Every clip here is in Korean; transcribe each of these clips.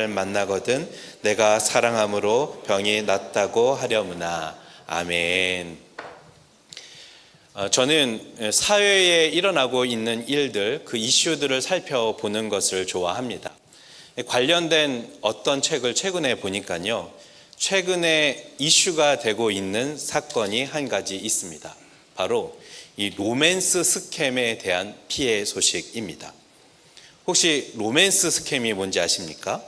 만나거든 내가 사랑함으로 병이 낫다고 하려무나. 아멘. 저는 사회에 일어나고 있는 일들, 그 이슈들을 살펴보는 것을 좋아합니다. 관련된 어떤 책을 최근에 보니까요, 최근에 이슈가 되고 있는 사건이 한 가지 있습니다. 바로 이 로맨스 스캠에 대한 피해 소식입니다. 혹시 로맨스 스캠이 뭔지 아십니까?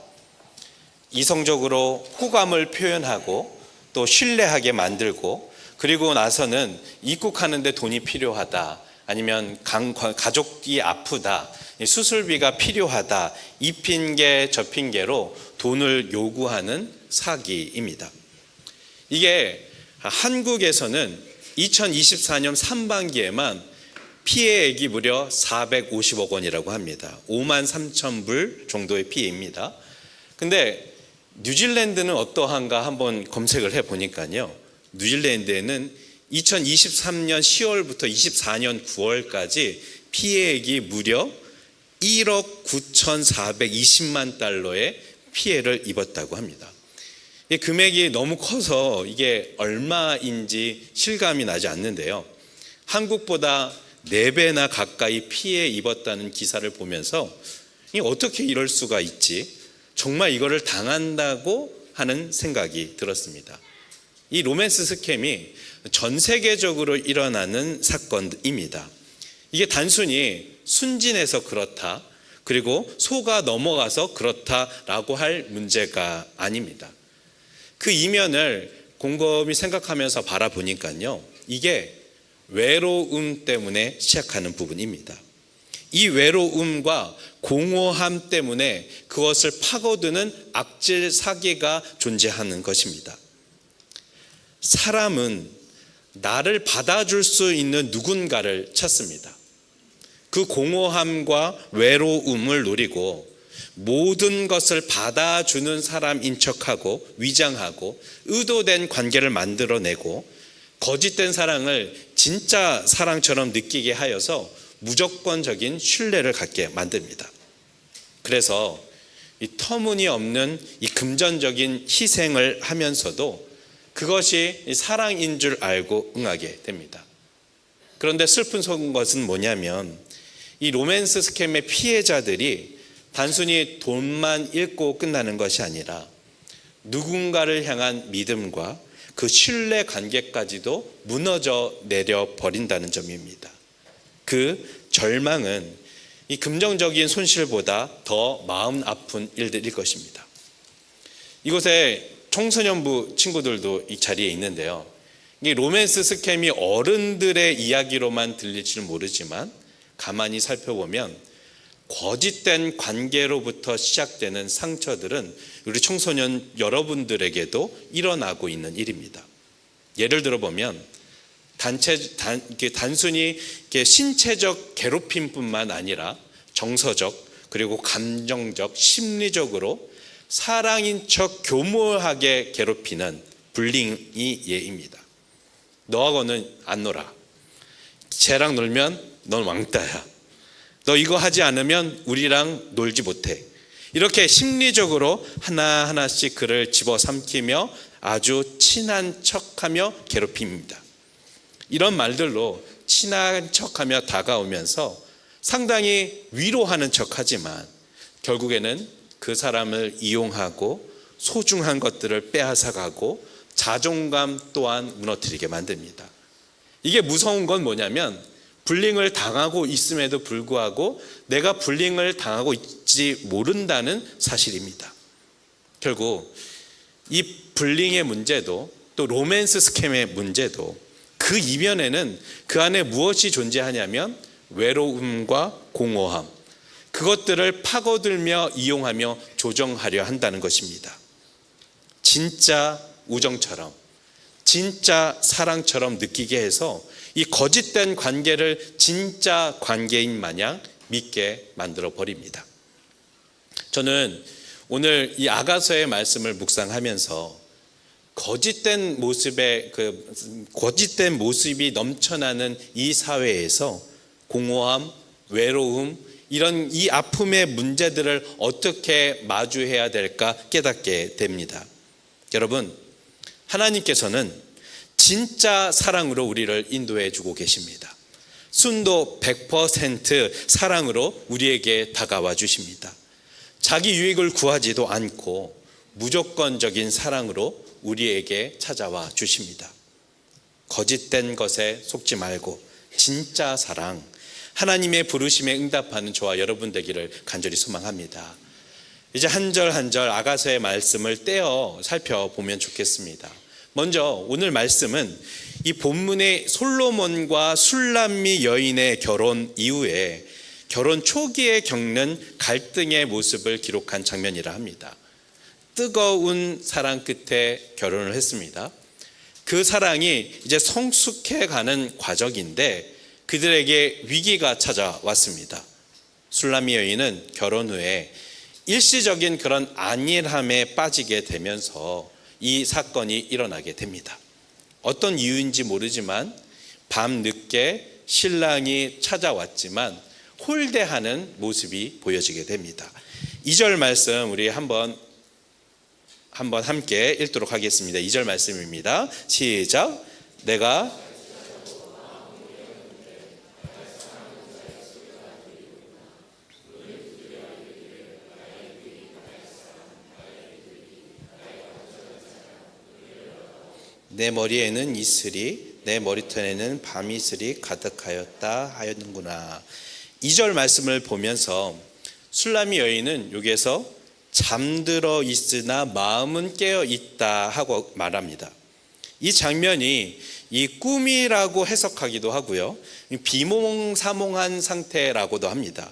이성적으로 호감을 표현하고 또 신뢰하게 만들고, 그리고 나서는 입국하는 데 돈이 필요하다, 아니면 가족이 아프다, 수술비가 필요하다, 이 핑계 저 핑계로 돈을 요구하는 사기입니다. 이게 한국에서는 2024년 상반기에만 피해액이 무려 450억 원이라고 합니다. 5만 3천 불 정도의 피해입니다. 근데 뉴질랜드는 어떠한가 한번 검색을 해보니까요, 뉴질랜드에는 2023년 10월부터 24년 9월까지 피해액이 무려 1억 9,420만 달러의 피해를 입었다고 합니다. 이 금액이 너무 커서 이게 얼마인지 실감이 나지 않는데요, 한국보다 4배나 가까이 피해 입었다는 기사를 보면서 어떻게 이럴 수가 있지? 정말 이거를 당한다고 하는 생각이 들었습니다. 이 로맨스 스캠이 전 세계적으로 일어나는 사건입니다. 이게 단순히 순진해서 그렇다, 그리고 속아 넘어가서 그렇다라고 할 문제가 아닙니다. 그 이면을 곰곰이 생각하면서 바라보니까요, 이게 외로움 때문에 시작하는 부분입니다. 이 외로움과 공허함 때문에 그것을 파고드는 악질 사기가 존재하는 것입니다. 사람은 나를 받아줄 수 있는 누군가를 찾습니다. 그 공허함과 외로움을 노리고 모든 것을 받아주는 사람인 척하고 위장하고 의도된 관계를 만들어내고 거짓된 사랑을 진짜 사랑처럼 느끼게 하여서 무조건적인 신뢰를 갖게 만듭니다. 그래서 이 터무니없는 이 금전적인 희생을 하면서도 그것이 사랑인 줄 알고 응하게 됩니다. 그런데 슬픈 것은 뭐냐면, 이 로맨스 스캠의 피해자들이 단순히 돈만 잃고 끝나는 것이 아니라 누군가를 향한 믿음과 그 신뢰 관계까지도 무너져 내려 버린다는 점입니다. 그 절망은 이 금전적인 손실보다 더 마음 아픈 일들일 것입니다. 이곳에 청소년부 친구들도 이 자리에 있는데요, 이 로맨스 스캠이 어른들의 이야기로만 들릴지는 모르지만 가만히 살펴보면 거짓된 관계로부터 시작되는 상처들은 우리 청소년 여러분들에게도 일어나고 있는 일입니다. 예를 들어보면 단순히 신체적 괴롭힘뿐만 아니라 정서적, 그리고 감정적, 심리적으로 사랑인 척 교묘하게 괴롭히는 불링이 예입니다. 너하고는 안 놀아. 쟤랑 놀면 넌 왕따야. 너 이거 하지 않으면 우리랑 놀지 못해. 이렇게 심리적으로 하나하나씩 그를 집어삼키며 아주 친한 척하며 괴롭힙니다. 이런 말들로 친한 척하며 다가오면서 상당히 위로하는 척하지만 결국에는 그 사람을 이용하고 소중한 것들을 빼앗아가고 자존감 또한 무너뜨리게 만듭니다. 이게 무서운 건 뭐냐면, 불링을 당하고 있음에도 불구하고 내가 불링을 당하고 있지 모른다는 사실입니다. 결국 이 불링의 문제도 또 로맨스 스캠의 문제도 그 이면에는 그 안에 무엇이 존재하냐면 외로움과 공허함, 그것들을 파고들며 이용하며 조정하려 한다는 것입니다. 진짜 우정처럼, 진짜 사랑처럼 느끼게 해서 이 거짓된 관계를 진짜 관계인 마냥 믿게 만들어 버립니다. 저는 오늘 이 아가서의 말씀을 묵상하면서 거짓된 모습이 넘쳐나는 이 사회에서 공허함, 외로움, 이 아픔의 문제들을 어떻게 마주해야 될까 깨닫게 됩니다. 여러분, 하나님께서는 진짜 사랑으로 우리를 인도해 주고 계십니다. 순도 100% 사랑으로 우리에게 다가와 주십니다. 자기 유익을 구하지도 않고 무조건적인 사랑으로 우리에게 찾아와 주십니다. 거짓된 것에 속지 말고 진짜 사랑, 하나님의 부르심에 응답하는 저와 여러분 되기를 간절히 소망합니다. 이제 한 절 한 절 아가서의 말씀을 떼어 살펴보면 좋겠습니다. 먼저 오늘 말씀은 이 본문의 솔로몬과 술람미 여인의 결혼 이후에 결혼 초기에 겪는 갈등의 모습을 기록한 장면이라 합니다. 뜨거운 사랑 끝에 결혼을 했습니다. 그 사랑이 이제 성숙해가는 과정인데 그들에게 위기가 찾아왔습니다. 술람미 여인은 결혼 후에 일시적인 그런 안일함에 빠지게 되면서 이 사건이 일어나게 됩니다. 어떤 이유인지 모르지만 밤늦게 신랑이 찾아왔지만 홀대하는 모습이 보여지게 됩니다. 2절 말씀 우리 한번 함께 읽도록 하겠습니다. 2절 말씀입니다. 시작. 내가 내 머리에는 이슬이 내 머리털에는 밤이슬이 가득하였다 하였는구나. 2절 말씀을 보면서 술람미 여인은 여기에서 잠들어 있으나 마음은 깨어 있다 하고 말합니다. 이 장면이 이 꿈이라고 해석하기도 하고요, 비몽사몽한 상태라고도 합니다.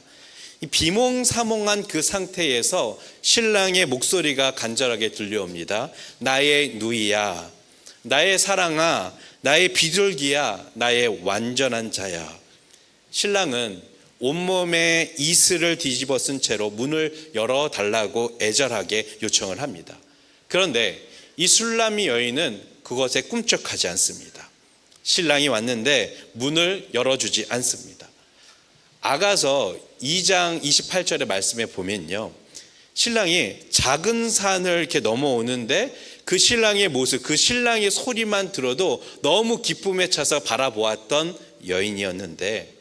이 비몽사몽한 그 상태에서 신랑의 목소리가 간절하게 들려옵니다. 나의 누이야, 나의 사랑아, 나의 비둘기야, 나의 완전한 자야. 신랑은 온몸에 이슬을 뒤집어 쓴 채로 문을 열어달라고 애절하게 요청을 합니다. 그런데 이 술람미 여인은 그것에 꿈쩍하지 않습니다. 신랑이 왔는데 문을 열어주지 않습니다. 아가서 2장 28절의 말씀에 보면요, 신랑이 작은 산을 이렇게 넘어오는데 그 신랑의 모습, 그 신랑의 소리만 들어도 너무 기쁨에 차서 바라보았던 여인이었는데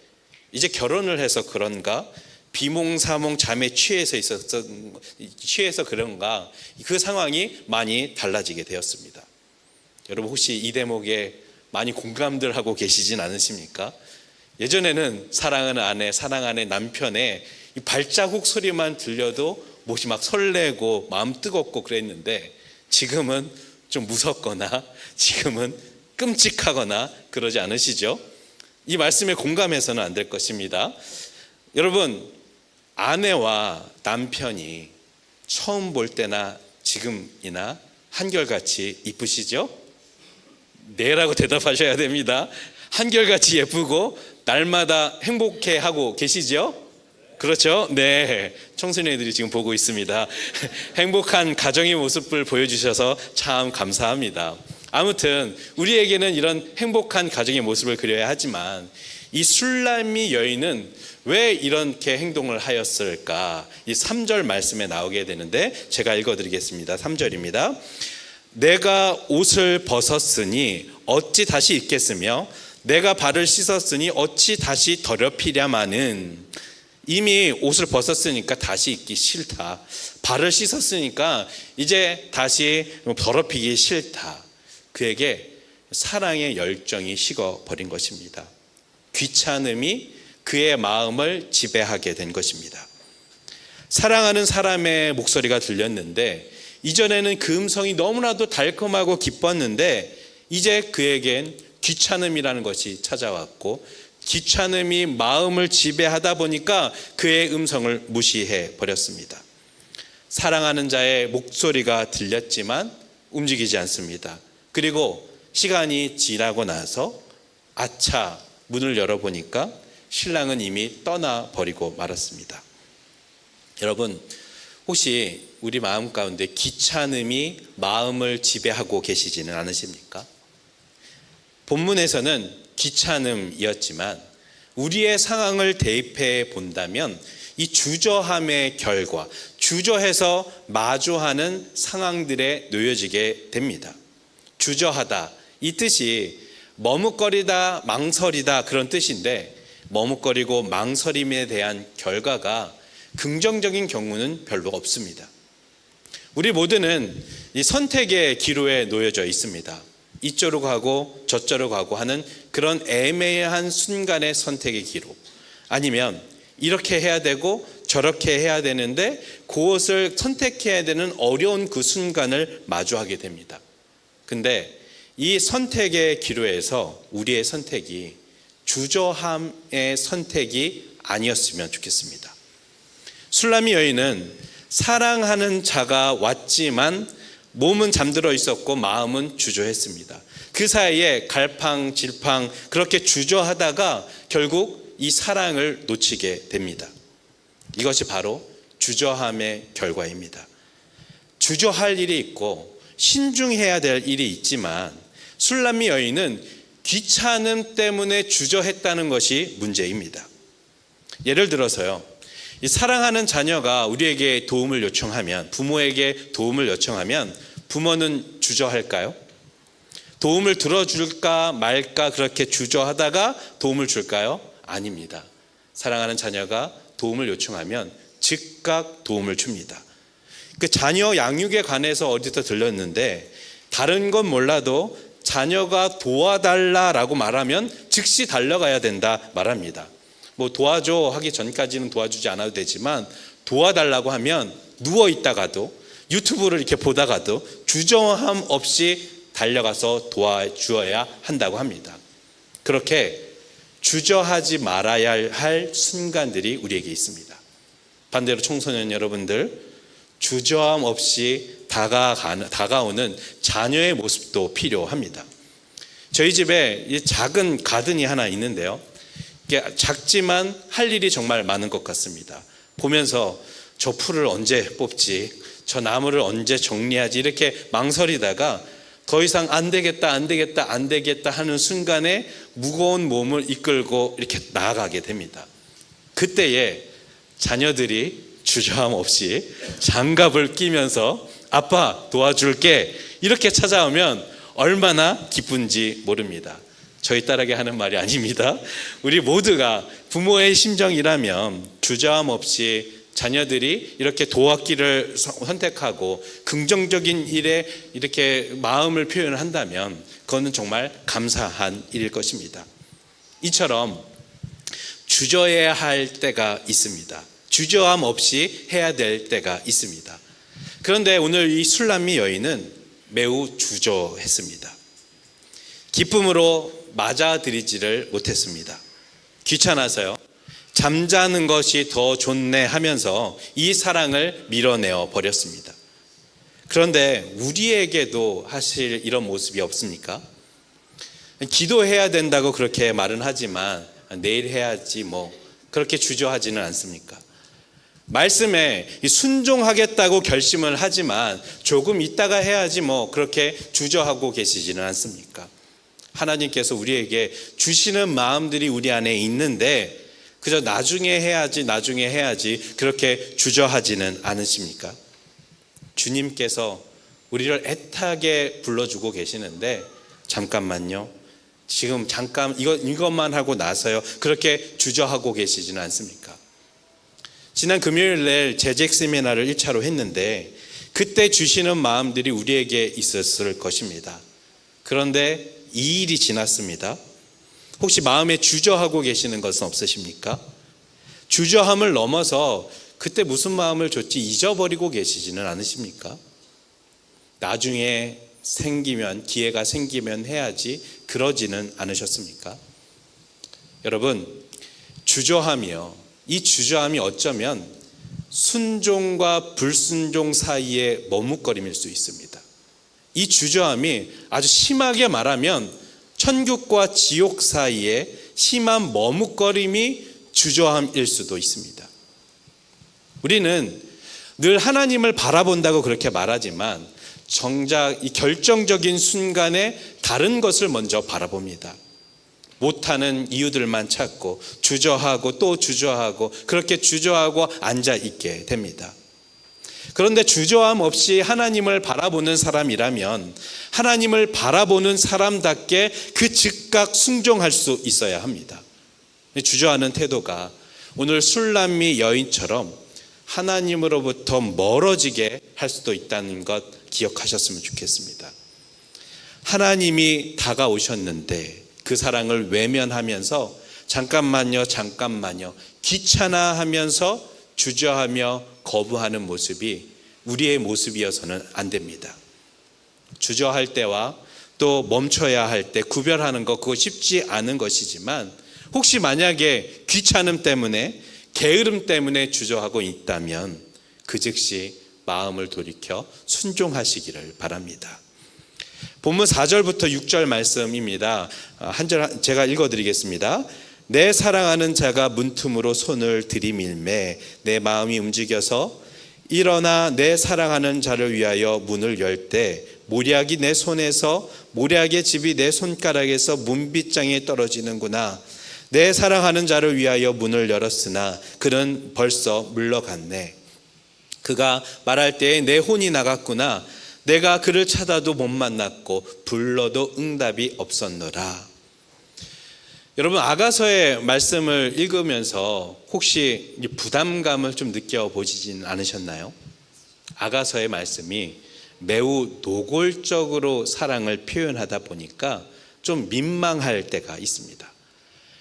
이제 결혼을 해서 그런가, 비몽사몽 잠에 취해서 그런가, 그 상황이 많이 달라지게 되었습니다. 여러분 혹시 이 대목에 많이 공감들 하고 계시진 않으십니까? 예전에는 사랑하는 아내, 사랑하는 남편의 이 발자국 소리만 들려도 몹시 막 설레고 마음 뜨겁고 그랬는데 지금은 좀 무섭거나 지금은 끔찍하거나 그러지 않으시죠? 이 말씀에 공감해서는 안 될 것입니다. 여러분, 아내와 남편이 처음 볼 때나 지금이나 한결같이 이쁘시죠? 네라고 대답하셔야 됩니다. 한결같이 예쁘고 날마다 행복해하고 계시죠? 그렇죠? 네, 청소년들이 지금 보고 있습니다. 행복한 가정의 모습을 보여주셔서 참 감사합니다. 아무튼 우리에게는 이런 행복한 가정의 모습을 그려야 하지만 이 술람미 여인은 왜 이렇게 행동을 하였을까? 이 3절 말씀에 나오게 되는데 제가 읽어드리겠습니다. 3절입니다. 내가 옷을 벗었으니 어찌 다시 입겠으며 내가 발을 씻었으니 어찌 다시 더럽히랴마는. 이미 옷을 벗었으니까 다시 입기 싫다. 발을 씻었으니까 이제 다시 더럽히기 싫다. 그에게 사랑의 열정이 식어버린 것입니다. 귀찮음이 그의 마음을 지배하게 된 것입니다. 사랑하는 사람의 목소리가 들렸는데 이전에는 그 음성이 너무나도 달콤하고 기뻤는데 이제 그에겐 귀찮음이라는 것이 찾아왔고 귀찮음이 마음을 지배하다 보니까 그의 음성을 무시해 버렸습니다. 사랑하는 자의 목소리가 들렸지만 움직이지 않습니다. 그리고 시간이 지나고 나서 아차 문을 열어보니까 신랑은 이미 떠나버리고 말았습니다. 여러분 혹시 우리 마음 가운데 귀찮음이 마음을 지배하고 계시지는 않으십니까? 본문에서는 귀찮음이었지만 우리의 상황을 대입해 본다면 이 주저함의 결과, 주저해서 마주하는 상황들에 놓여지게 됩니다. 주저하다, 이 뜻이 머뭇거리다, 망설이다 그런 뜻인데, 머뭇거리고 망설임에 대한 결과가 긍정적인 경우는 별로 없습니다. 우리 모두는 이 선택의 기로에 놓여져 있습니다. 이쪽으로 가고 저쪽으로 가고 하는 그런 애매한 순간의 선택의 기로, 아니면 이렇게 해야 되고 저렇게 해야 되는데 그것을 선택해야 되는 어려운 그 순간을 마주하게 됩니다. 근데 이 선택의 기로에서 우리의 선택이 주저함의 선택이 아니었으면 좋겠습니다. 술람미 여인은 사랑하는 자가 왔지만 몸은 잠들어 있었고 마음은 주저했습니다. 그 사이에 갈팡질팡 그렇게 주저하다가 결국 이 사랑을 놓치게 됩니다. 이것이 바로 주저함의 결과입니다. 주저할 일이 있고 신중해야 될 일이 있지만 술람미 여인은 귀찮음 때문에 주저했다는 것이 문제입니다. 예를 들어서요, 이 사랑하는 자녀가 우리에게 도움을 요청하면, 부모에게 도움을 요청하면 부모는 주저할까요? 도움을 들어줄까 말까 그렇게 주저하다가 도움을 줄까요? 아닙니다. 사랑하는 자녀가 도움을 요청하면 즉각 도움을 줍니다. 그 자녀 양육에 관해서 어디서 들렸는데, 다른 건 몰라도 자녀가 도와달라라고 말하면 즉시 달려가야 된다 말합니다. 뭐 도와줘 하기 전까지는 도와주지 않아도 되지만, 도와달라고 하면 누워 있다가도 유튜브를 이렇게 보다가도 주저함 없이 달려가서 도와주어야 한다고 합니다. 그렇게 주저하지 말아야 할 순간들이 우리에게 있습니다. 반대로 청소년 여러분들, 주저함 없이 다가오는 자녀의 모습도 필요합니다. 저희 집에 작은 가든이 하나 있는데요, 작지만 할 일이 정말 많은 것 같습니다. 보면서 저 풀을 언제 뽑지, 저 나무를 언제 정리하지 이렇게 망설이다가 더 이상 안 되겠다 하는 순간에 무거운 몸을 이끌고 이렇게 나아가게 됩니다. 그때에 자녀들이 주저함 없이 장갑을 끼면서 아빠 도와줄게 이렇게 찾아오면 얼마나 기쁜지 모릅니다. 저희 딸에게 하는 말이 아닙니다. 우리 모두가 부모의 심정이라면 주저함 없이 자녀들이 이렇게 도왔기를 선택하고 긍정적인 일에 이렇게 마음을 표현한다면 그거는 정말 감사한 일일 것입니다. 이처럼 주저해야 할 때가 있습니다. 주저함 없이 해야 될 때가 있습니다. 그런데 오늘 이 술람미 여인은 매우 주저했습니다. 기쁨으로 맞아들이지를 못했습니다. 귀찮아서요, 잠자는 것이 더 좋네 하면서 이 사랑을 밀어내어 버렸습니다. 그런데 우리에게도 사실 이런 모습이 없습니까? 기도해야 된다고 그렇게 말은 하지만 내일 해야지 뭐 그렇게 주저하지는 않습니까? 말씀에 순종하겠다고 결심을 하지만 조금 있다가 해야지 뭐 그렇게 주저하고 계시지는 않습니까? 하나님께서 우리에게 주시는 마음들이 우리 안에 있는데 그저 나중에 해야지 그렇게 주저하지는 않으십니까? 주님께서 우리를 애타게 불러주고 계시는데 잠깐만요, 지금 잠깐 이것만 하고 나서요 그렇게 주저하고 계시지는 않습니까? 지난 금요일 날 재직 세미나를 1차로 했는데 그때 주시는 마음들이 우리에게 있었을 것입니다. 그런데 2일이 지났습니다. 혹시 마음에 주저하고 계시는 것은 없으십니까? 주저함을 넘어서 그때 무슨 마음을 줬지 잊어버리고 계시지는 않으십니까? 나중에 기회가 생기면 해야지 그러지는 않으셨습니까? 여러분, 이 주저함이 어쩌면 순종과 불순종 사이의 머뭇거림일 수 있습니다. 이 주저함이 아주 심하게 말하면 천국과 지옥 사이에 심한 머뭇거림이 주저함일 수도 있습니다. 우리는 늘 하나님을 바라본다고 그렇게 말하지만 정작 이 결정적인 순간에 다른 것을 먼저 바라봅니다. 못하는 이유들만 찾고 주저하고 또 주저하고 그렇게 주저하고 앉아있게 됩니다. 그런데 주저함 없이 하나님을 바라보는 사람이라면 하나님을 바라보는 사람답게 그 즉각 순종할 수 있어야 합니다. 주저하는 태도가 오늘 술람미 여인처럼 하나님으로부터 멀어지게 할 수도 있다는 것 기억하셨으면 좋겠습니다. 하나님이 다가오셨는데 그 사랑을 외면하면서 잠깐만요 귀찮아하면서 주저하며 거부하는 모습이 우리의 모습이어서는 안 됩니다. 주저할 때와 또 멈춰야 할 때 구별하는 것, 그거 쉽지 않은 것이지만 혹시 만약에 귀찮음 때문에 게으름 때문에 주저하고 있다면 그 즉시 마음을 돌이켜 순종하시기를 바랍니다. 본문 4절부터 6절 말씀입니다. 한 절 제가 읽어드리겠습니다. 내 사랑하는 자가 문틈으로 손을 들이밀매 내 마음이 움직여서 일어나 내 사랑하는 자를 위하여 문을 열 때 모략이 내 손에서 모략의 집이 내 손가락에서 문빗장에 떨어지는구나. 내 사랑하는 자를 위하여 문을 열었으나 그는 벌써 물러갔네. 그가 말할 때에 내 혼이 나갔구나. 내가 그를 찾아도 못 만났고 불러도 응답이 없었노라. 여러분, 아가서의 말씀을 읽으면서 혹시 부담감을 좀 느껴보시진 않으셨나요? 아가서의 말씀이 매우 노골적으로 사랑을 표현하다 보니까 좀 민망할 때가 있습니다.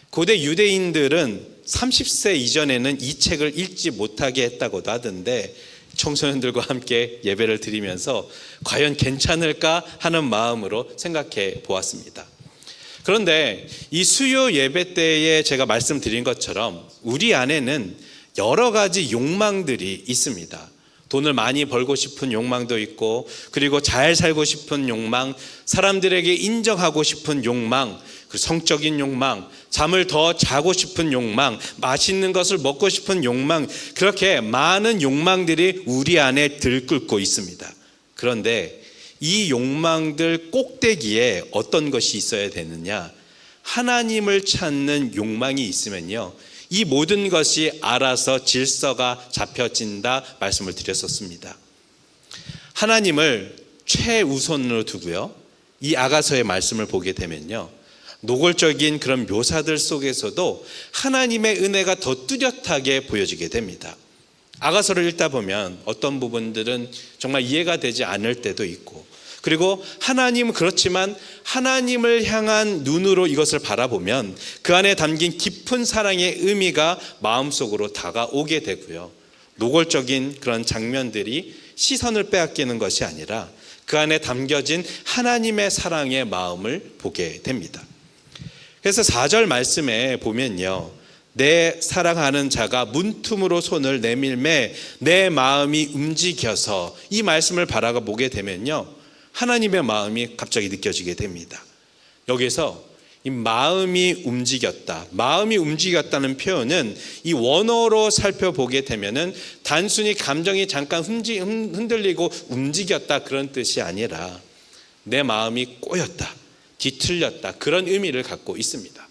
고대 유대인들은 30세 이전에는 이 책을 읽지 못하게 했다고도 하던데 청소년들과 함께 예배를 드리면서 과연 괜찮을까 하는 마음으로 생각해 보았습니다. 그런데 이 수요 예배 때에 제가 말씀드린 것처럼 우리 안에는 여러 가지 욕망들이 있습니다. 돈을 많이 벌고 싶은 욕망도 있고, 그리고 잘 살고 싶은 욕망, 사람들에게 인정하고 싶은 욕망, 성적인 욕망, 잠을 더 자고 싶은 욕망, 맛있는 것을 먹고 싶은 욕망, 그렇게 많은 욕망들이 우리 안에 들끓고 있습니다. 그런데 이 욕망들 꼭대기에 어떤 것이 있어야 되느냐? 하나님을 찾는 욕망이 있으면요, 이 모든 것이 알아서 질서가 잡혀진다 말씀을 드렸었습니다. 하나님을 최우선으로 두고요, 이 아가서의 말씀을 보게 되면요, 노골적인 그런 묘사들 속에서도 하나님의 은혜가 더 뚜렷하게 보여지게 됩니다. 아가서를 읽다 보면 어떤 부분들은 정말 이해가 되지 않을 때도 있고, 그리고 하나님은 그렇지만 하나님을 향한 눈으로 이것을 바라보면 그 안에 담긴 깊은 사랑의 의미가 마음속으로 다가오게 되고요, 노골적인 그런 장면들이 시선을 빼앗기는 것이 아니라 그 안에 담겨진 하나님의 사랑의 마음을 보게 됩니다. 그래서 4절 말씀에 보면요, 내 사랑하는 자가 문틈으로 손을 내밀매 내 마음이 움직여서, 이 말씀을 바라보게 되면요, 하나님의 마음이 갑자기 느껴지게 됩니다. 여기서 이 마음이 움직였다, 마음이 움직였다는 표현은 이 원어로 살펴보게 되면은 단순히 감정이 잠깐 흔들리고 움직였다 그런 뜻이 아니라 내 마음이 꼬였다, 뒤틀렸다, 그런 의미를 갖고 있습니다.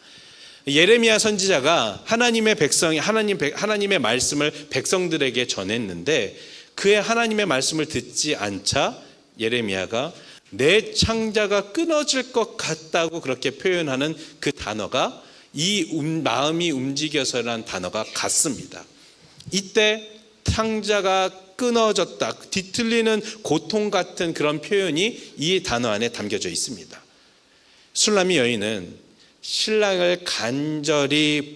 예레미야 선지자가 하나님의 말씀을 백성들에게 전했는데 그의 하나님의 말씀을 듣지 않자 예레미야가 내 창자가 끊어질 것 같다고 그렇게 표현하는 그 단어가 이 마음이 움직여서라는 단어가 같습니다. 이때 창자가 끊어졌다, 뒤틀리는 고통 같은 그런 표현이 이 단어 안에 담겨져 있습니다. 술람미 여인은 신랑을 간절히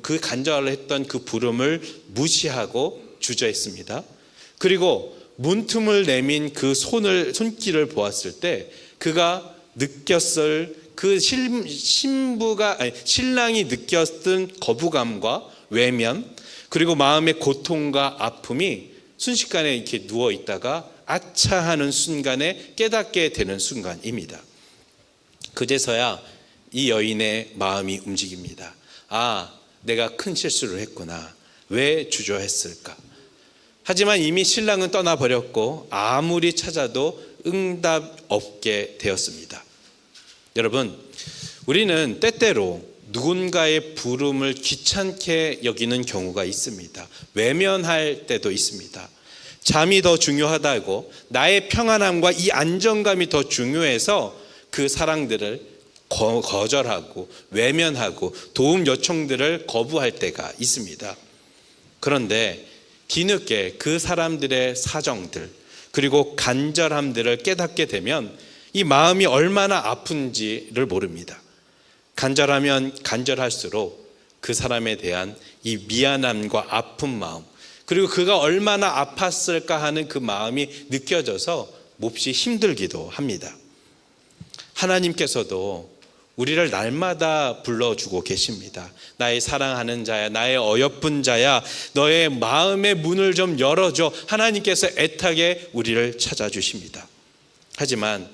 그 간절을 했던 그 부름을 무시하고 주저했습니다. 그리고 문틈을 내민 그 손길을 보았을 때 그가 느꼈을 그 신랑이 느꼈던 거부감과 외면, 그리고 마음의 고통과 아픔이 순식간에 이렇게 누워 있다가 아차 하는 순간에 깨닫게 되는 순간입니다. 그제서야 이 여인의 마음이 움직입니다. 아, 내가 큰 실수를 했구나. 왜 주저했을까? 하지만 이미 신랑은 떠나버렸고 아무리 찾아도 응답 없게 되었습니다. 여러분, 우리는 때때로 누군가의 부름을 귀찮게 여기는 경우가 있습니다. 외면할 때도 있습니다. 잠이 더 중요하다고, 나의 평안함과 이 안정감이 더 중요해서 그 사랑들을 거절하고 외면하고 도움 요청들을 거부할 때가 있습니다. 그런데 뒤늦게 그 사람들의 사정들 그리고 간절함들을 깨닫게 되면 이 마음이 얼마나 아픈지를 모릅니다. 간절하면 간절할수록 그 사람에 대한 이 미안함과 아픈 마음, 그리고 그가 얼마나 아팠을까 하는 그 마음이 느껴져서 몹시 힘들기도 합니다. 하나님께서도 우리를 날마다 불러주고 계십니다. 나의 사랑하는 자야, 나의 어여쁜 자야, 너의 마음의 문을 좀 열어줘. 하나님께서 애타게 우리를 찾아주십니다. 하지만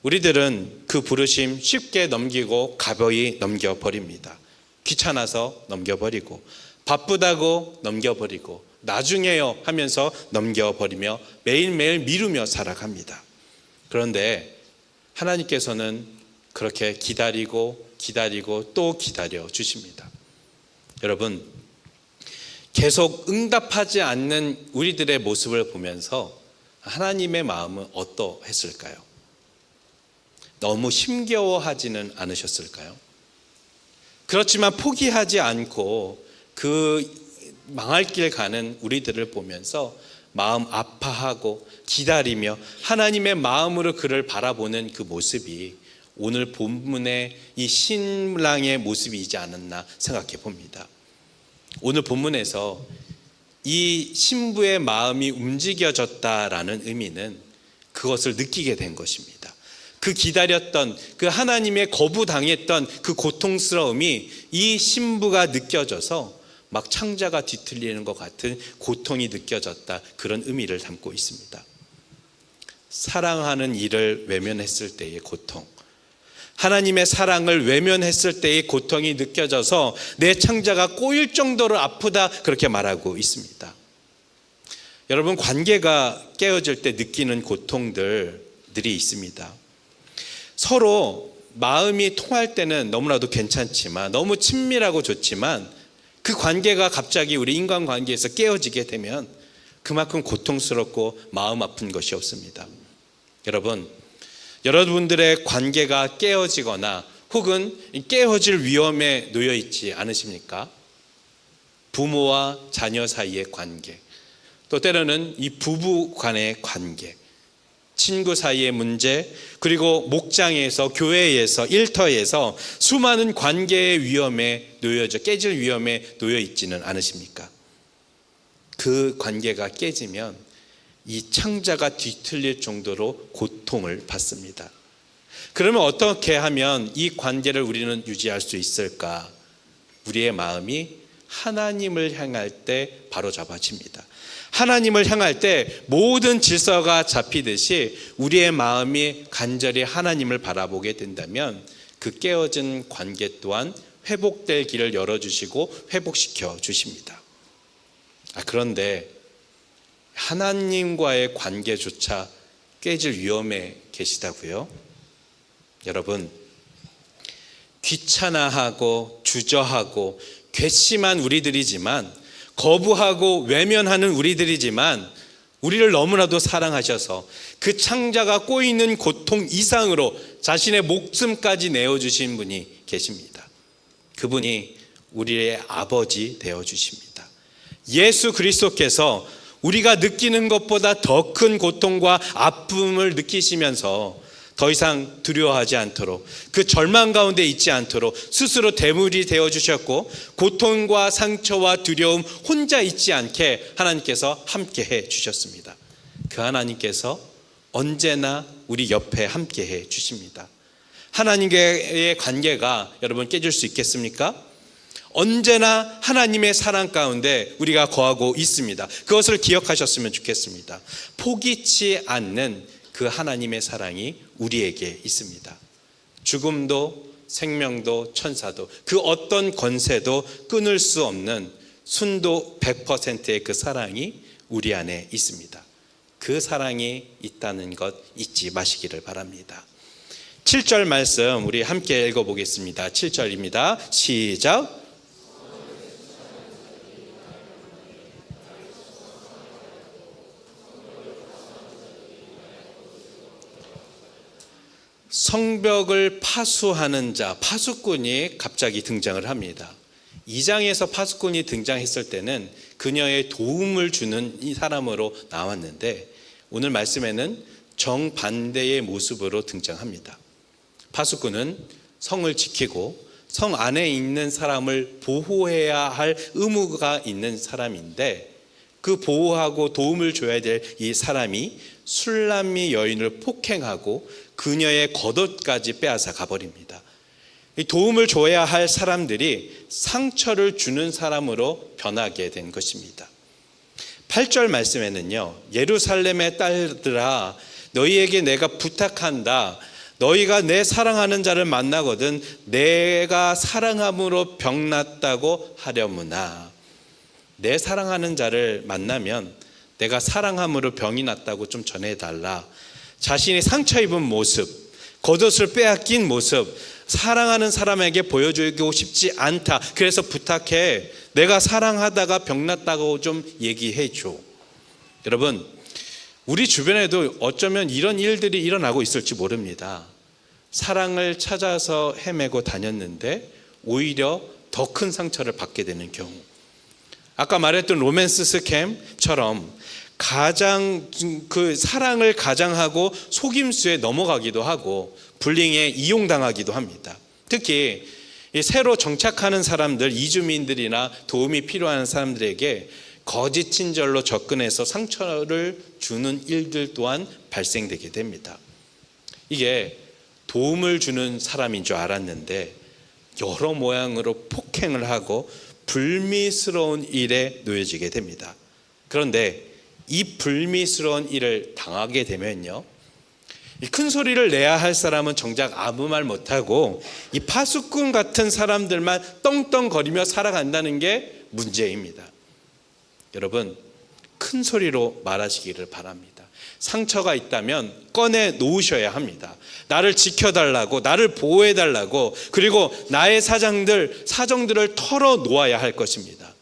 우리들은 그 부르심 쉽게 넘기고 가벼이 넘겨버립니다. 귀찮아서 넘겨버리고, 바쁘다고 넘겨버리고, 나중에요 하면서 넘겨버리며 매일매일 미루며 살아갑니다. 그런데 하나님께서는 그렇게 기다리고 또 기다려 주십니다. 여러분, 계속 응답하지 않는 우리들의 모습을 보면서 하나님의 마음은 어떠했을까요? 너무 힘겨워하지는 않으셨을까요? 그렇지만 포기하지 않고 그 망할 길 가는 우리들을 보면서 마음 아파하고 기다리며 하나님의 마음으로 그를 바라보는 그 모습이 오늘 본문의 이 신랑의 모습이지 않았나 생각해 봅니다. 오늘 본문에서 이 신부의 마음이 움직여졌다라는 의미는 그것을 느끼게 된 것입니다. 그 기다렸던, 그 하나님의 거부당했던 그 고통스러움이 이 신부가 느껴져서 막 창자가 뒤틀리는 것 같은 고통이 느껴졌다, 그런 의미를 담고 있습니다. 사랑하는 이를 외면했을 때의 고통, 하나님의 사랑을 외면했을 때의 고통이 느껴져서 내 창자가 꼬일 정도로 아프다, 그렇게 말하고 있습니다. 여러분, 관계가 깨어질 때 느끼는 고통들이 있습니다. 서로 마음이 통할 때는 너무나도 괜찮지만, 너무 친밀하고 좋지만 그 관계가 갑자기 우리 인간관계에서 깨어지게 되면 그만큼 고통스럽고 마음 아픈 것이 없습니다. 여러분, 여러분들의 관계가 깨어지거나 혹은 깨어질 위험에 놓여 있지 않으십니까? 부모와 자녀 사이의 관계, 또 때로는 이 부부 간의 관계, 친구 사이의 문제, 그리고 목장에서, 교회에서, 일터에서 수많은 관계의 위험에 깨질 위험에 놓여 있지는 않으십니까? 그 관계가 깨지면 이 창자가 뒤틀릴 정도로 고통을 받습니다. 그러면 어떻게 하면 이 관계를 우리는 유지할 수 있을까? 우리의 마음이 하나님을 향할 때 바로잡아집니다. 하나님을 향할 때 모든 질서가 잡히듯이 우리의 마음이 간절히 하나님을 바라보게 된다면 그 깨어진 관계 또한 회복될 길을 열어주시고 회복시켜 주십니다. 그런데 하나님과의 관계조차 깨질 위험에 계시다고요? 여러분, 귀찮아하고 주저하고 괘씸한 우리들이지만, 거부하고 외면하는 우리들이지만 우리를 너무나도 사랑하셔서 그 창자가 꼬이는 고통 이상으로 자신의 목숨까지 내어주신 분이 계십니다. 그분이 우리의 아버지 되어주십니다. 예수 그리스도께서 우리가 느끼는 것보다 더 큰 고통과 아픔을 느끼시면서 더 이상 두려워하지 않도록, 그 절망 가운데 있지 않도록 스스로 대물이 되어주셨고, 고통과 상처와 두려움 혼자 있지 않게 하나님께서 함께해 주셨습니다. 그 하나님께서 언제나 우리 옆에 함께해 주십니다. 하나님과의 관계가 여러분 깨질 수 있겠습니까? 언제나 하나님의 사랑 가운데 우리가 거하고 있습니다. 그것을 기억하셨으면 좋겠습니다. 포기치 않는 그 하나님의 사랑이 우리에게 있습니다. 죽음도 생명도 천사도 그 어떤 권세도 끊을 수 없는 순도 100%의 그 사랑이 우리 안에 있습니다. 그 사랑이 있다는 것 잊지 마시기를 바랍니다. 7절 말씀 우리 함께 읽어보겠습니다. 7절입니다. 시작. 성벽을 파수하는 자, 파수꾼이 갑자기 등장을 합니다. 2장에서 파수꾼이 등장했을 때는 그녀의 도움을 주는 이 사람으로 나왔는데 오늘 말씀에는 정반대의 모습으로 등장합니다. 파수꾼은 성을 지키고 성 안에 있는 사람을 보호해야 할 의무가 있는 사람인데 그 보호하고 도움을 줘야 될 이 사람이 술람미 여인을 폭행하고 그녀의 겉옷까지 빼앗아 가버립니다. 도움을 줘야 할 사람들이 상처를 주는 사람으로 변하게 된 것입니다. 8절 말씀에는요, 예루살렘의 딸들아 너희에게 내가 부탁한다. 너희가 내 사랑하는 자를 만나거든 내가 사랑함으로 병났다고 하려무나. 내 사랑하는 자를 만나면 내가 사랑함으로 병이 났다고 좀 전해달라. 자신이 상처 입은 모습, 겉옷을 빼앗긴 모습, 사랑하는 사람에게 보여주고 싶지 않다. 그래서 부탁해. 내가 사랑하다가 병났다고 좀 얘기해 줘. 여러분, 우리 주변에도 어쩌면 이런 일들이 일어나고 있을지 모릅니다. 사랑을 찾아서 헤매고 다녔는데 오히려 더 큰 상처를 받게 되는 경우. 아까 말했던 로맨스 스캠처럼 가장 그 사랑을 가장하고 속임수에 넘어가기도 하고 불링에 이용당하기도 합니다. 특히 새로 정착하는 사람들, 이주민들이나 도움이 필요한 사람들에게 거짓 친절로 접근해서 상처를 주는 일들 또한 발생되게 됩니다. 이게 도움을 주는 사람인 줄 알았는데 여러 모양으로 폭행을 하고 불미스러운 일에 놓여지게 됩니다. 그런데 이 불미스러운 일을 당하게 되면요, 이 큰 소리를 내야 할 사람은 정작 아무 말 못하고 이 파수꾼 같은 사람들만 떵떵거리며 살아간다는 게 문제입니다. 여러분, 큰 소리로 말하시기를 바랍니다. 상처가 있다면 꺼내 놓으셔야 합니다. 나를 지켜달라고, 나를 보호해달라고, 그리고 나의 사정들을 털어 놓아야 할 것입니다.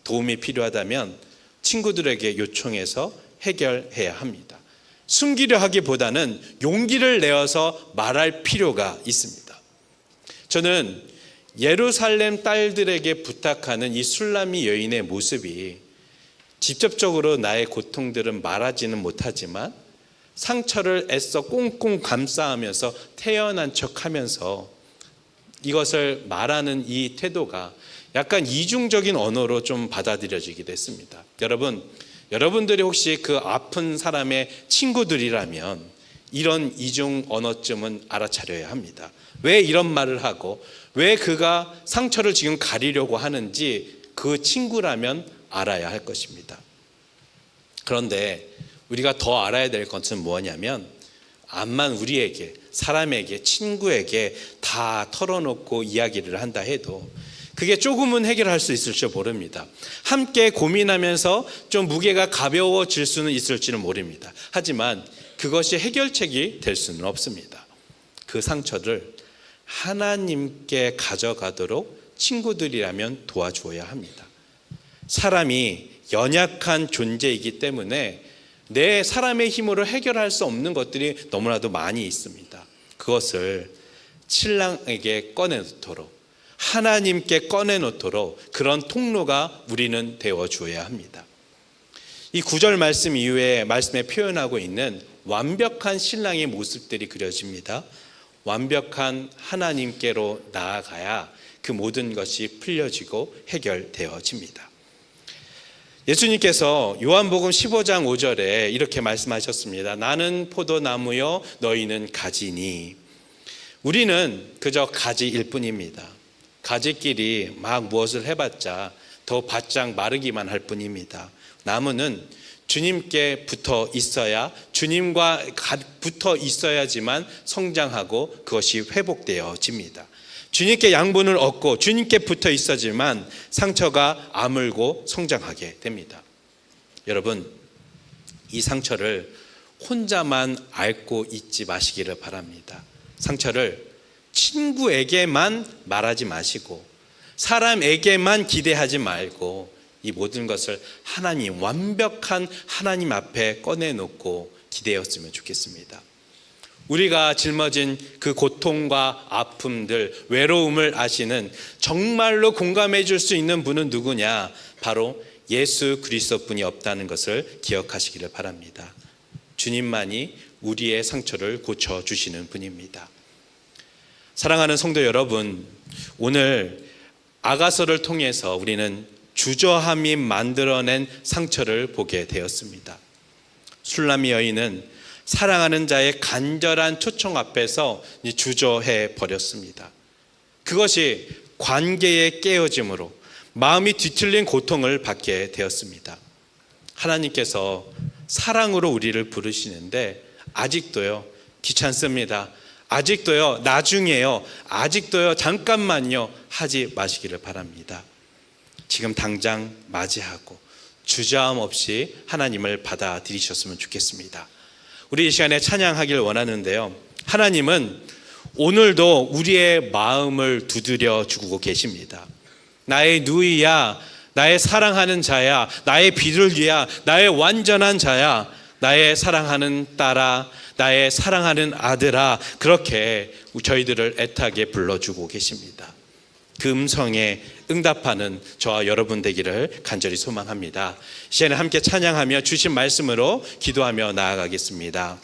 도움이 필요하다면 친구들에게 요청해서 해결해야 합니다. 숨기려 하기보다는 용기를 내어서 말할 필요가 있습니다. 저는 예루살렘 딸들에게 부탁하는 이 술람미 여인의 모습이 직접적으로 나의 고통들은 말하지는 못하지만 상처를 애써 꽁꽁 감싸하면서 태연한 척하면서 이것을 말하는 이 태도가 약간 이중적인 언어로 좀 받아들여지기도 했습니다. 여러분들이 혹시 그 아픈 사람의 친구들이라면 이런 이중 언어쯤은 알아차려야 합니다. 왜 이런 말을 하고 왜 그가 상처를 지금 가리려고 하는지 그 친구라면 알아야 할 것입니다. 그런데 우리가 더 알아야 될 것은 뭐냐면 암만 우리에게, 사람에게, 친구에게 다 털어놓고 이야기를 한다 해도 그게 조금은 해결할 수 있을지 모릅니다. 함께 고민하면서 좀 무게가 가벼워질 수는 있을지는 모릅니다. 하지만 그것이 해결책이 될 수는 없습니다. 그 상처를 하나님께 가져가도록 친구들이라면 도와주어야 합니다. 사람이 연약한 존재이기 때문에 내 사람의 힘으로 해결할 수 없는 것들이 너무나도 많이 있습니다. 그것을 신랑에게 꺼내놓도록, 하나님께 꺼내놓도록 그런 통로가 우리는 되어줘야 합니다. 이 9절 말씀 이후에 말씀에 표현하고 있는 완벽한 신랑의 모습들이 그려집니다. 완벽한 하나님께로 나아가야 그 모든 것이 풀려지고 해결되어집니다. 예수님께서 요한복음 15장 5절에 이렇게 말씀하셨습니다. 나는 포도나무요 너희는 가지니. 우리는 그저 가지일 뿐입니다. 가지끼리 막 무엇을 해봤자 더 바짝 마르기만 할 뿐입니다. 나무는 주님께 붙어 있어야, 주님과 붙어 있어야지만 성장하고 그것이 회복되어집니다. 주님께 양분을 얻고 주님께 붙어 있어야지만 상처가 아물고 성장하게 됩니다. 여러분, 이 상처를 혼자만 앓고 있지 마시기를 바랍니다. 상처를 친구에게만 말하지 마시고 사람에게만 기대하지 말고 이 모든 것을 하나님, 완벽한 하나님 앞에 꺼내놓고 기대었으면 좋겠습니다. 우리가 짊어진 그 고통과 아픔들, 외로움을 아시는, 정말로 공감해 줄 수 있는 분은 누구냐? 바로 예수 그리스도뿐이 없다는 것을 기억하시기를 바랍니다. 주님만이 우리의 상처를 고쳐주시는 분입니다. 사랑하는 성도 여러분, 오늘 아가서를 통해서 우리는 주저함이 만들어낸 상처를 보게 되었습니다. 술람이 여인은 사랑하는 자의 간절한 초청 앞에서 주저해 버렸습니다. 그것이 관계의 깨어짐으로 마음이 뒤틀린 고통을 받게 되었습니다. 하나님께서 사랑으로 우리를 부르시는데 아직도요, 귀찮습니다. 아직도요, 나중에요, 아직도요, 잠깐만요 하지 마시기를 바랍니다. 지금 당장 맞이하고 주저함 없이 하나님을 받아들이셨으면 좋겠습니다. 우리 이 시간에 찬양하길 원하는데요, 하나님은 오늘도 우리의 마음을 두드려 주고 계십니다. 나의 누이야, 나의 사랑하는 자야, 나의 비둘기야, 나의 완전한 자야, 나의 사랑하는 딸아, 나의 사랑하는 아들아, 그렇게 저희들을 애타게 불러주고 계십니다. 그 음성에 응답하는 저와 여러분 되기를 간절히 소망합니다. 시간에 함께 찬양하며 주신 말씀으로 기도하며 나아가겠습니다.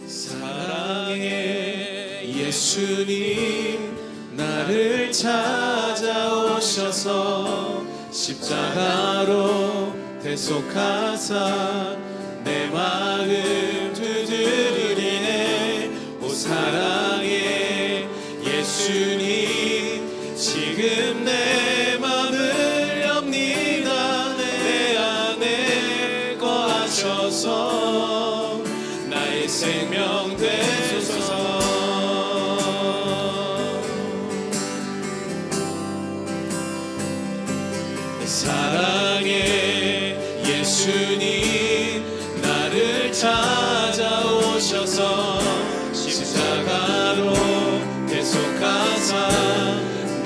사랑의 예수님, 나를 찾아오셔서 십자가로 대속하사 내 마음 두드리네. 오 사랑의 예수님, 지금 내 마음을 엽니다. 내 안에 거하셔서 나의 생명 되소서. 사랑의 예수님, 나를 찾아오셔서 십자가로 대속하사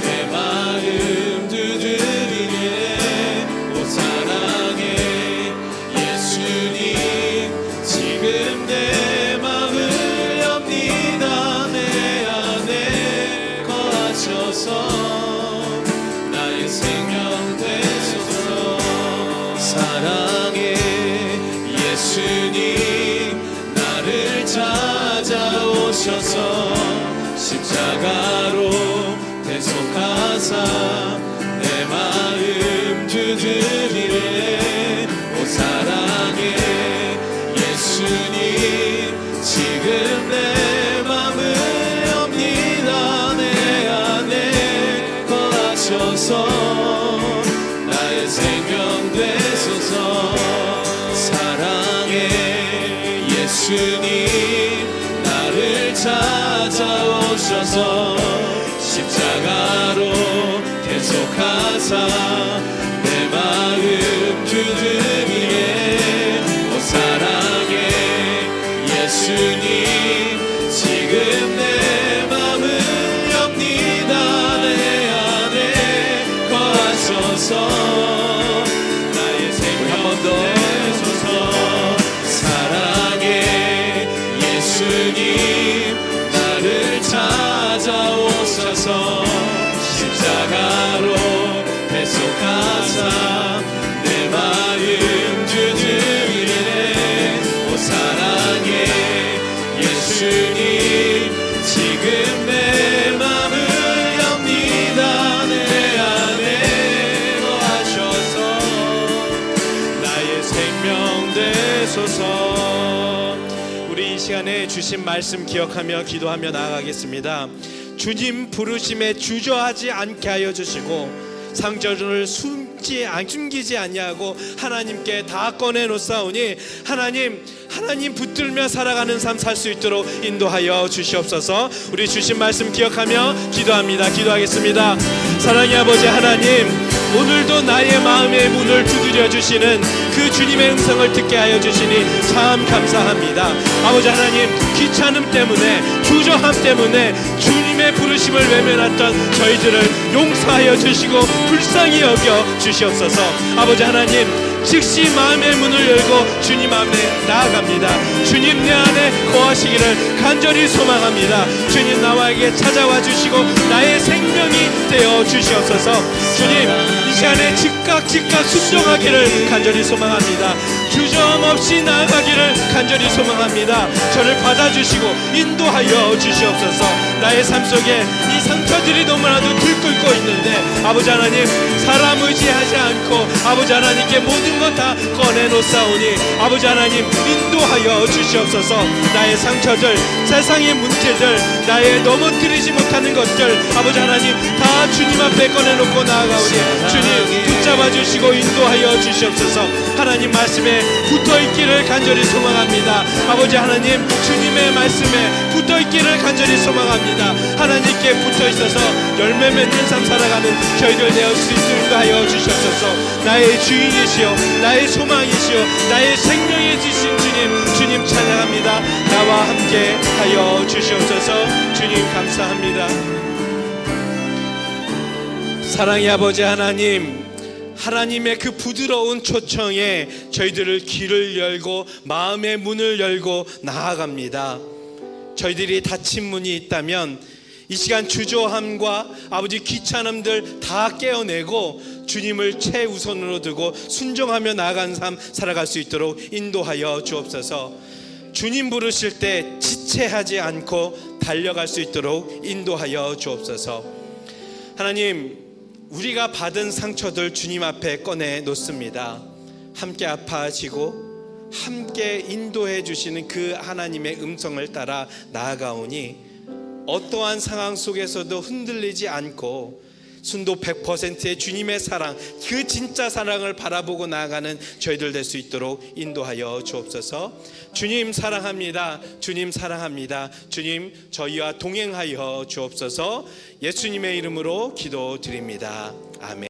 내 마음 두드리네. 오 사랑의 예수님, 지금 내 마음을 엽니다. 내 안에 거하셔서 나의 생명 되소서. 사랑의 예수님, 나를 찾아오셔서 십자가로 대속하사 내 마음 두드리네. 오 사랑의 예수님, 지금 내 마음을 엽니다. 내 안에 거하셔서 나의 생명 되소서. 사랑의 예수님, 나를 찾아오셔서 십자가로 대속하사 내 마음 두드리네. 오 사랑의 예수님, 지금 내 마음을 엽니다. 내 안에 거하셔서 나의 생명 되소서. 사랑의 예수님, 나를 찾아오셔서 십자가로 대속하사 내 마음 두드리네. 오 사랑의 예수님, 지금 내 마음을 엽니다. 내 안에 거하셔서 나의 생명 되소서. 우리 이 시간에 주신 말씀 기억하며 기도하며 나아가겠습니다. 주님 부르심에 주저하지 않게 하여 주시고 상처를 숨기지 아니하고 하나님께 다 꺼내놓사오니 하나님, 하나님 붙들며 살아가는 삶 살 수 있도록 인도하여 주시옵소서. 우리 주신 말씀 기억하며 기도합니다. 기도하겠습니다. 사랑의 아버지 하나님, 오늘도 나의 마음의 문을 두드려 주시는 그 주님의 음성을 듣게 하여 주시니 참 감사합니다. 아버지 하나님, 귀찮음 때문에, 주저함 때문에 주님의 부르심을 외면했던 저희들을 용서하여 주시고 불쌍히 여겨 주시옵소서. 아버지 하나님, 즉시 마음의 문을 열고 주님 앞에 나아갑니다. 주님 내 안에 거하시기를 간절히 소망합니다. 주님 나와에게 찾아와 주시고 나의 생명이 되어 주시옵소서. 주님 이 시간에 즉각 순종하기를 간절히 소망합니다. 주저함없이 나아가기를 간절히 소망합니다. 저를 받아주시고 인도하여 주시옵소서. 나의 삶 속에 이 상처들이 너무나도 들끓고 있는데 아버지 하나님, 사람 의지하지 않고 아버지 하나님께 모든 것 다 꺼내놓사오니 아버지 하나님 인도하여 주시옵소서. 나의 상처들, 세상의 문제들, 나의 넘어뜨리지 못하는 것들 아버지 하나님 다 주님 앞에 꺼내놓고 나아가오니 주님 붙잡아 주시고 인도하여 주시옵소서. 하나님 말씀에 붙어있기를 간절히 소망합니다. 아버지 하나님, 주님의 말씀에 붙어있기를 간절히 소망합니다. 하나님께 붙어있어서 열매 맺는 삶 살아가는 저희들 되어 수 있도록 인도하여 주시옵소서. 나의 주인이시여, 나의 소망이시여, 나의 생명이 주신 주님 찬양합니다. 나와 함께 하여 주시옵소서. 주님 감사합니다. 사랑의 아버지 하나님, 하나님의 그 부드러운 초청에 저희들을 귀를 열고 마음의 문을 열고 나아갑니다. 저희들이 닫힌 문이 있다면 이 시간 주저함과 아버지 귀찮음들 다 깨어내고 주님을 최우선으로 두고 순종하며 나아가는 삶 살아갈 수 있도록 인도하여 주옵소서. 주님 부르실 때 지체하지 않고 달려갈 수 있도록 인도하여 주옵소서. 하나님, 우리가 받은 상처들 주님 앞에 꺼내 놓습니다. 함께 아파하시고 함께 인도해 주시는 그 하나님의 음성을 따라 나아가오니 어떠한 상황 속에서도 흔들리지 않고 순도 100%의 주님의 사랑, 그 진짜 사랑을 바라보고 나아가는 저희들 될 수 있도록 인도하여 주옵소서. 주님 사랑합니다. 주님 사랑합니다. 주님 저희와 동행하여 주옵소서. 예수님의 이름으로 기도드립니다. 아멘.